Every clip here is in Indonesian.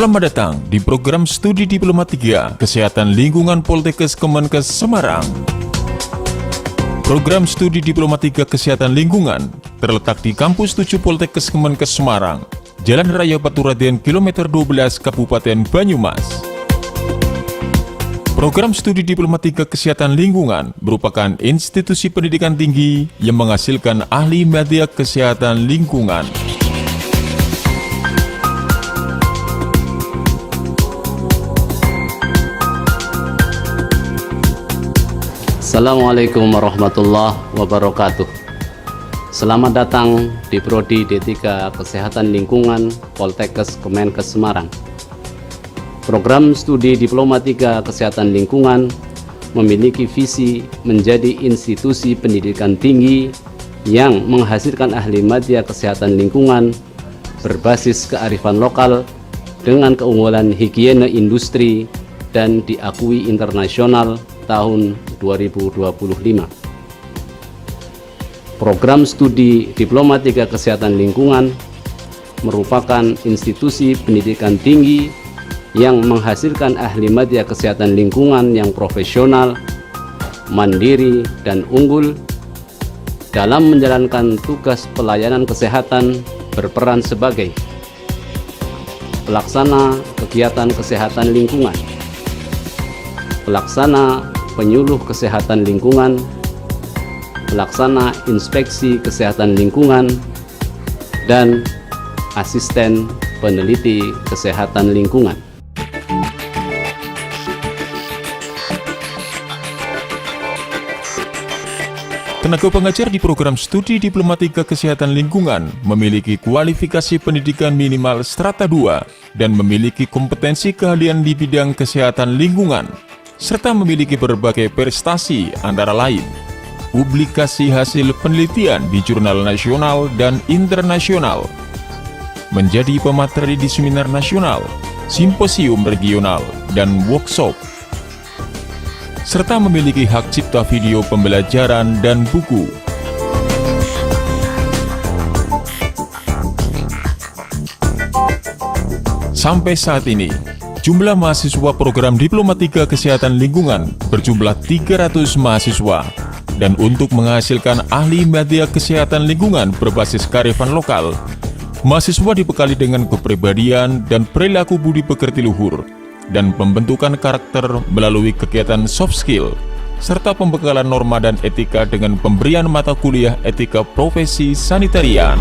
Selamat datang di program studi Diploma 3 Kesehatan Lingkungan Poltekkes Kemenkes Semarang. Program studi Diploma 3 Kesehatan Lingkungan terletak di Kampus 7 Poltekkes Kemenkes Semarang, Jalan Raya Paturaden, Kilometer 12, Kabupaten Banyumas. Program studi Diploma 3 Kesehatan Lingkungan merupakan institusi pendidikan tinggi yang menghasilkan ahli media kesehatan lingkungan. Assalamualaikum warahmatullahi wabarakatuh. Selamat datang di Prodi D3 Kesehatan Lingkungan Poltekkes Kemenkes Semarang. Program studi Diploma 3 Kesehatan Lingkungan memiliki visi menjadi institusi pendidikan tinggi yang menghasilkan ahli media kesehatan lingkungan berbasis kearifan lokal dengan keunggulan higiene industri dan diakui internasional tahun 2025. Program studi Diploma 3 Kesehatan Lingkungan merupakan institusi pendidikan tinggi yang menghasilkan ahli media kesehatan lingkungan yang profesional, mandiri, dan unggul dalam menjalankan tugas pelayanan kesehatan, berperan sebagai pelaksana kegiatan kesehatan lingkungan, pelaksana penyuluh kesehatan lingkungan, pelaksana inspeksi kesehatan lingkungan, dan asisten peneliti kesehatan lingkungan. Tenaga pengajar di program studi Diploma 3 Kesehatan Lingkungan memiliki kualifikasi pendidikan minimal strata 2 dan memiliki kompetensi keahlian di bidang kesehatan lingkungan, serta memiliki berbagai prestasi antara lain publikasi hasil penelitian di jurnal nasional dan internasional, menjadi pemateri di seminar nasional, simposium regional, dan workshop, serta memiliki hak cipta video pembelajaran dan buku. Sampai saat ini, jumlah mahasiswa program Diploma 3 Kesehatan Lingkungan berjumlah 300 mahasiswa, dan untuk menghasilkan ahli media kesehatan lingkungan berbasis kearifan lokal, mahasiswa dibekali dengan kepribadian dan perilaku budi pekerti luhur, dan pembentukan karakter melalui kegiatan soft skill, serta pembekalan norma dan etika dengan pemberian mata kuliah etika profesi sanitarian.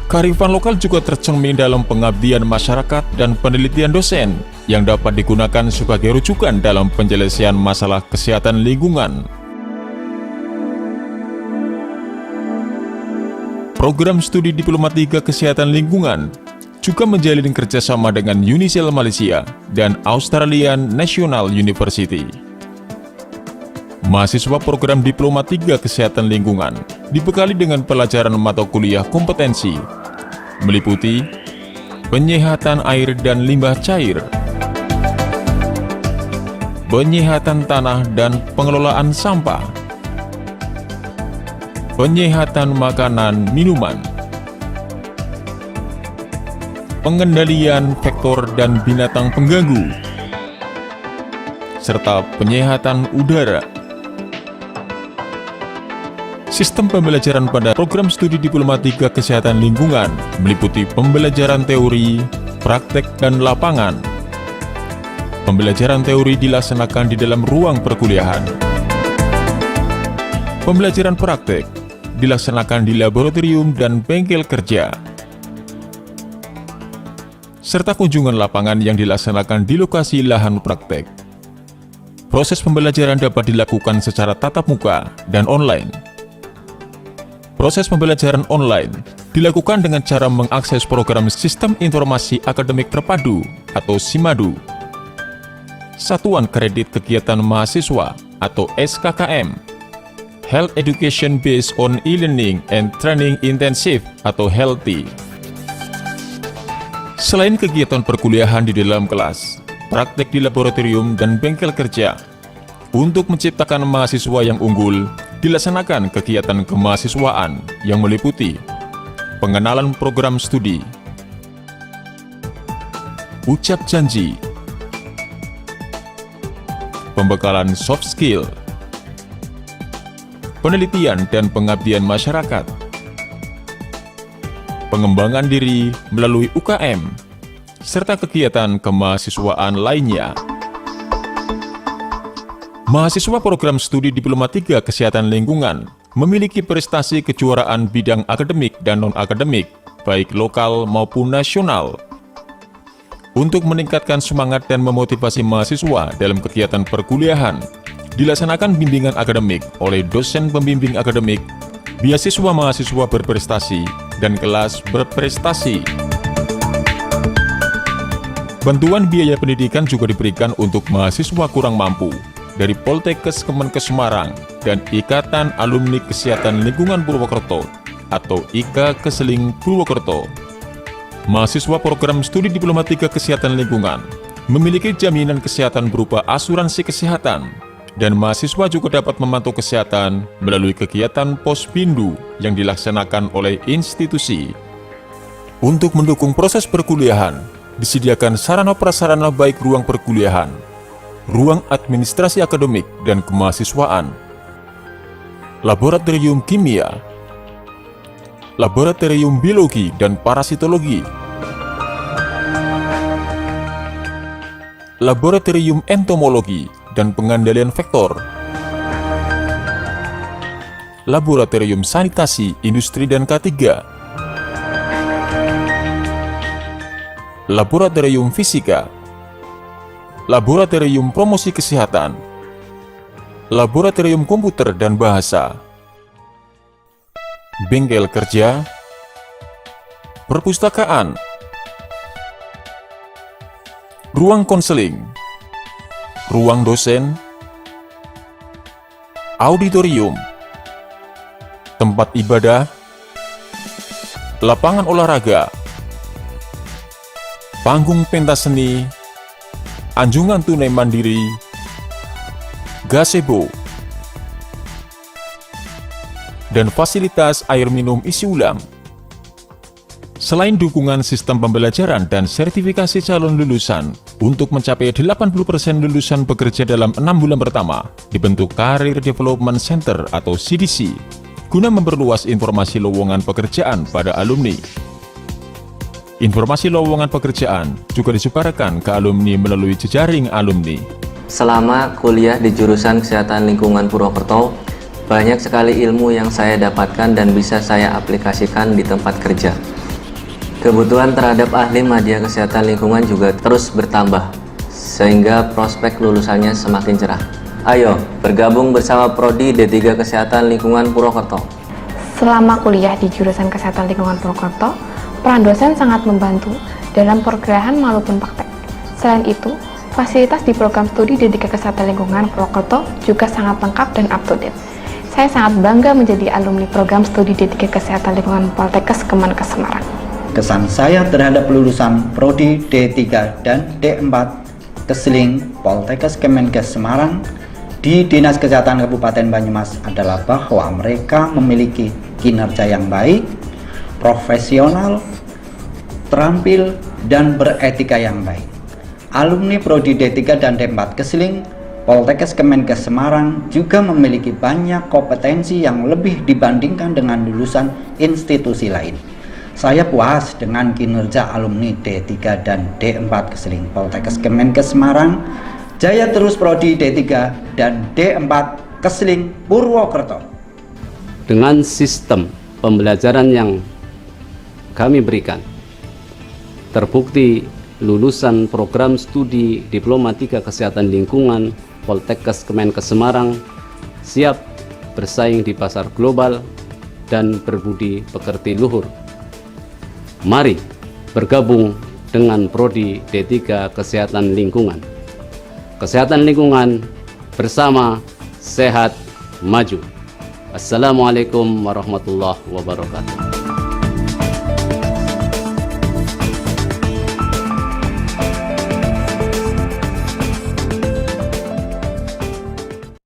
Kearifan lokal juga tercermin dalam pengabdian masyarakat dan penelitian dosen yang dapat digunakan sebagai rujukan dalam penyelesaian masalah kesehatan lingkungan. Program studi Diploma 3 Kesehatan Lingkungan juga menjalin kerjasama dengan UNICEF Malaysia dan Australian National University. Mahasiswa program Diploma 3 Kesehatan Lingkungan dibekali dengan pelajaran mata kuliah kompetensi, meliputi penyehatan air dan limbah cair, penyehatan tanah dan pengelolaan sampah, penyehatan makanan minuman, pengendalian vektor dan binatang pengganggu, serta penyehatan udara. Sistem pembelajaran pada program studi Diploma 3 Kesehatan Lingkungan meliputi pembelajaran teori, praktek, dan lapangan. Pembelajaran teori dilaksanakan di dalam ruang perkuliahan. Pembelajaran praktek dilaksanakan di laboratorium dan bengkel kerja, serta kunjungan lapangan yang dilaksanakan di lokasi lahan praktek. Proses pembelajaran dapat dilakukan secara tatap muka dan online. Proses pembelajaran online dilakukan dengan cara mengakses program Sistem Informasi Akademik Terpadu atau SIMADU, Satuan Kredit Kegiatan Mahasiswa atau SKKM, Health Education Based on E-Learning and Training Intensive atau HELTI. Selain kegiatan perkuliahan di dalam kelas, praktek di laboratorium dan bengkel kerja, untuk menciptakan mahasiswa yang unggul, dilaksanakan kegiatan kemahasiswaan yang meliputi pengenalan program studi, ucap janji, pembekalan soft skill, penelitian dan pengabdian masyarakat, pengembangan diri melalui UKM, serta kegiatan kemahasiswaan lainnya. Mahasiswa program studi Diploma 3 Kesehatan Lingkungan memiliki prestasi kejuaraan bidang akademik dan non-akademik, baik lokal maupun nasional. Untuk meningkatkan semangat dan memotivasi mahasiswa dalam kegiatan perkuliahan, dilaksanakan bimbingan akademik oleh dosen pembimbing akademik, beasiswa mahasiswa berprestasi, dan kelas berprestasi. Bantuan biaya pendidikan juga diberikan untuk mahasiswa kurang mampu dari Poltekkes Kemenkes Semarang dan Ikatan Alumni Kesehatan Lingkungan Purwokerto atau IKA Keseling Purwokerto. Mahasiswa program studi Diploma 3 Kesehatan Lingkungan memiliki jaminan kesehatan berupa asuransi kesehatan, dan mahasiswa juga dapat memantau kesehatan melalui kegiatan Posbindu yang dilaksanakan oleh institusi. Untuk mendukung proses perkuliahan, disediakan sarana prasarana baik ruang perkuliahan, ruang administrasi akademik dan kemahasiswaan, laboratorium kimia, laboratorium biologi dan parasitologi, laboratorium entomologi dan pengendalian vektor, laboratorium sanitasi industri dan K3, laboratorium fisika, laboratorium promosi kesehatan, laboratorium komputer dan bahasa, bengkel kerja, perpustakaan, ruang konseling, ruang dosen, auditorium, tempat ibadah, lapangan olahraga, panggung pentas seni, anjungan tunai mandiri, gazebo, dan fasilitas air minum isi ulang. Selain dukungan sistem pembelajaran dan sertifikasi calon lulusan, untuk mencapai 80% lulusan bekerja dalam 6 bulan pertama, dibentuk Career Development Center atau CDC, guna memperluas informasi lowongan pekerjaan pada alumni. Informasi lowongan pekerjaan juga disebarkan ke alumni melalui jejaring alumni. Selama kuliah di jurusan Kesehatan Lingkungan Purwokerto, banyak sekali ilmu yang saya dapatkan dan bisa saya aplikasikan di tempat kerja. Kebutuhan terhadap ahli media kesehatan lingkungan juga terus bertambah, sehingga prospek lulusannya semakin cerah. Ayo, bergabung bersama Prodi D3 Kesehatan Lingkungan Purwokerto. Selama kuliah di jurusan Kesehatan Lingkungan Purwokerto, peran dosen sangat membantu dalam perkuliahan maupun praktek. Selain itu, fasilitas di program studi D3 Kesehatan Lingkungan Purwokerto juga sangat lengkap dan up to date. Saya sangat bangga menjadi alumni program studi D3 Kesehatan Lingkungan Poltekkes Kemenkes Semarang. Kesan saya terhadap lulusan Prodi D3 dan D4 Keseling Poltekkes Kemenkes Semarang di Dinas Kesehatan Kabupaten Banyumas adalah bahwa mereka memiliki kinerja yang baik, profesional, terampil, dan beretika yang baik. Alumni Prodi D3 dan D4 Keseling Poltekkes Kemenkes Semarang juga memiliki banyak kompetensi yang lebih dibandingkan dengan lulusan institusi lain. Saya puas dengan kinerja alumni D3 dan D4 Keseling Poltekkes Kemenkes Semarang. Jaya terus Prodi D3 dan D4 Keseling Purwokerto. Dengan sistem pembelajaran yang kami berikan, terbukti lulusan program studi Diploma 3 Kesehatan Lingkungan Poltekkes Kemenkes Semarang siap bersaing di pasar global dan berbudi pekerti luhur. Mari bergabung dengan Prodi D3 Kesehatan Lingkungan. Kesehatan lingkungan bersama, sehat, maju. Assalamualaikum warahmatullahi wabarakatuh.